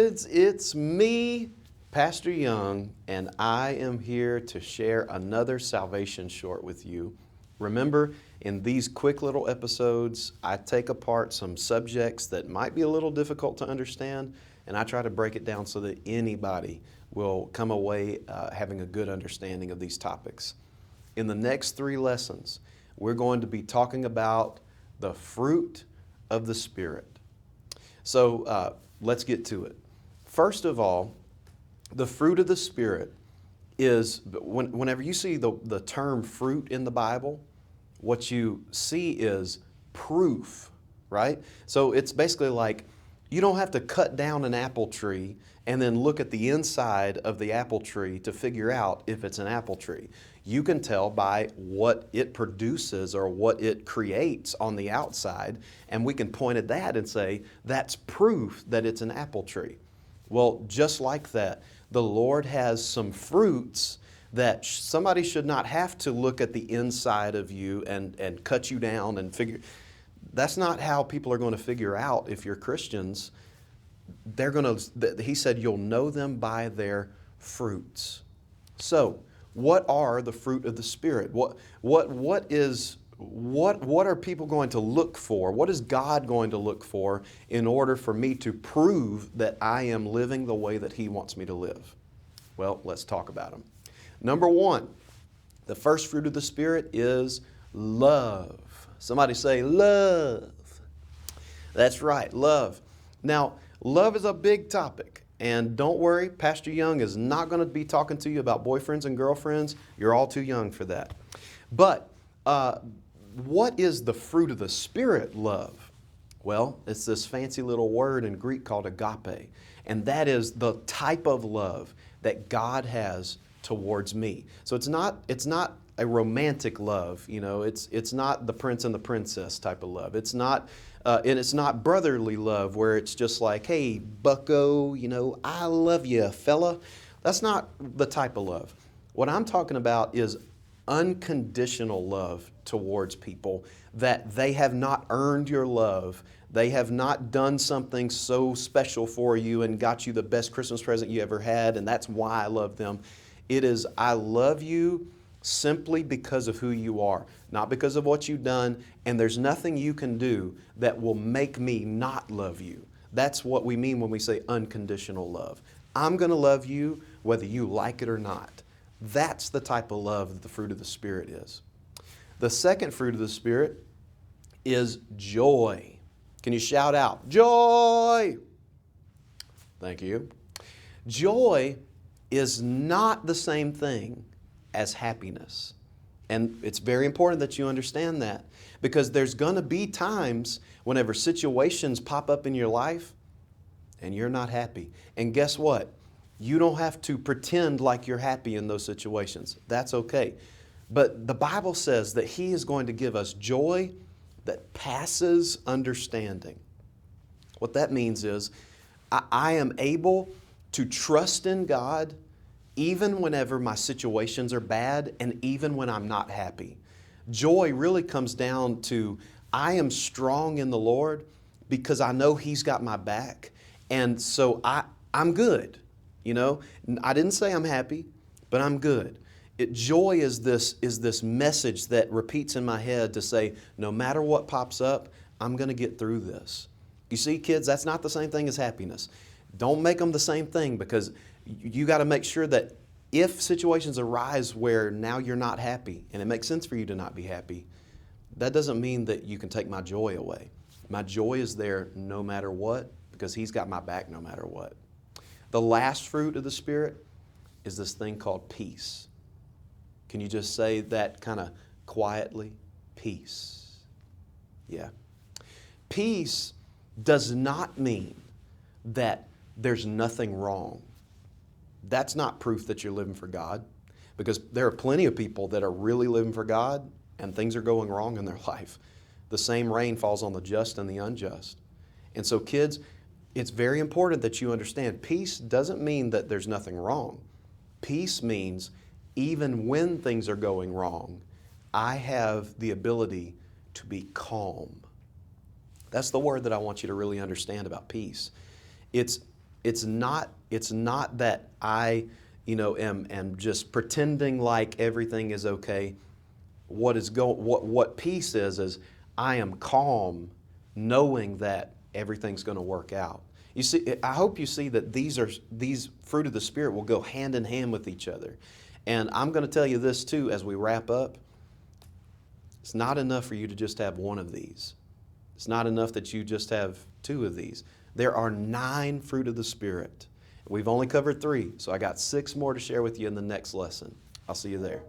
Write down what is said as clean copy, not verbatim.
kids, it's me, Pastor Young, and I am here to share another salvation short with you. Remember, in these quick little episodes, I take apart some subjects that might be a little difficult to understand, and I try to break it down so that anybody will come away having a good understanding of these topics. In the next 3 lessons, we're going to be talking about the fruit of the Spirit. So let's get to it. First of all, the fruit of the Spirit is, whenever you see the term fruit in the Bible, what you see is proof, right? So it's basically like you don't have to cut down an apple tree and then look at the inside of the apple tree to figure out if it's an apple tree. You can tell by what it produces or what it creates on the outside, and we can point at that and say, that's proof that it's an apple tree. Well, just like that, the Lord has some fruits that somebody should not have to look at the inside of you and cut you down and figure. That's not how people are going to figure out if you're Christians. He said, you'll know them by their fruits. So, what are the fruit of the Spirit? What are people going to look for? What is God going to look for in order for me to prove that I am living the way that He wants me to live? Well, let's talk about them. Number 1, the first fruit of the Spirit is love. Somebody say love. That's right, love. Now, love is a big topic. And don't worry, Pastor Young is not going to be talking to you about boyfriends and girlfriends. You're all too young for that. But what is the fruit of the Spirit, love? Well, it's this fancy little word in Greek called agape. And that is the type of love that God has towards me. So it's not a romantic love, it's not the prince and the princess type of love. It's not and it's not brotherly love where it's just like, hey, bucko, I love you, fella. That's not the type of love. What I'm talking about is unconditional love towards people, that they have not earned your love. They have not done something so special for you and got you the best Christmas present you ever had, and that's why I love them. It is, I love you simply because of who you are, not because of what you've done, and there's nothing you can do that will make me not love you. That's what we mean when we say unconditional love. I'm going to love you whether you like it or not. That's the type of love that the fruit of the Spirit is. The second fruit of the Spirit is joy. Can you shout out, joy? Thank you. Joy is not the same thing as happiness. And it's very important that you understand that, because there's going to be times whenever situations pop up in your life and you're not happy. And guess what? You don't have to pretend like you're happy in those situations. That's okay. But the Bible says that He is going to give us joy that passes understanding. What that means is I am able to trust in God even whenever my situations are bad and even when I'm not happy. Joy really comes down to I am strong in the Lord because I know He's got my back, and so I'm good. I didn't say I'm happy, but I'm good. Joy is this message that repeats in my head to say, no matter what pops up, I'm going to get through this. You see, kids, that's not the same thing as happiness. Don't make them the same thing, because you got to make sure that if situations arise where now you're not happy, and it makes sense for you to not be happy, that doesn't mean that you can take my joy away. My joy is there no matter what, because He's got my back no matter what. The last fruit of the Spirit is this thing called peace. Can you just say that kind of quietly? Peace. Yeah. Peace does not mean that there's nothing wrong. That's not proof that you're living for God, because there are plenty of people that are really living for God and things are going wrong in their life. The same rain falls on the just and the unjust. And so, kids, it's very important that you understand peace doesn't mean that there's nothing wrong. Peace means even when things are going wrong, I have the ability to be calm. That's the word that I want you to really understand about peace. It's It's not that I, am just pretending like everything is okay. What peace is I am calm knowing that everything's going to work out. You see, I hope you see that these fruit of the Spirit will go hand in hand with each other. And I'm going to tell you this too as we wrap up. It's not enough for you to just have one of these. It's not enough that you just have two of these. There are 9 fruit of the Spirit. We've only covered 3, so I got 6 more to share with you in the next lesson. I'll see you there.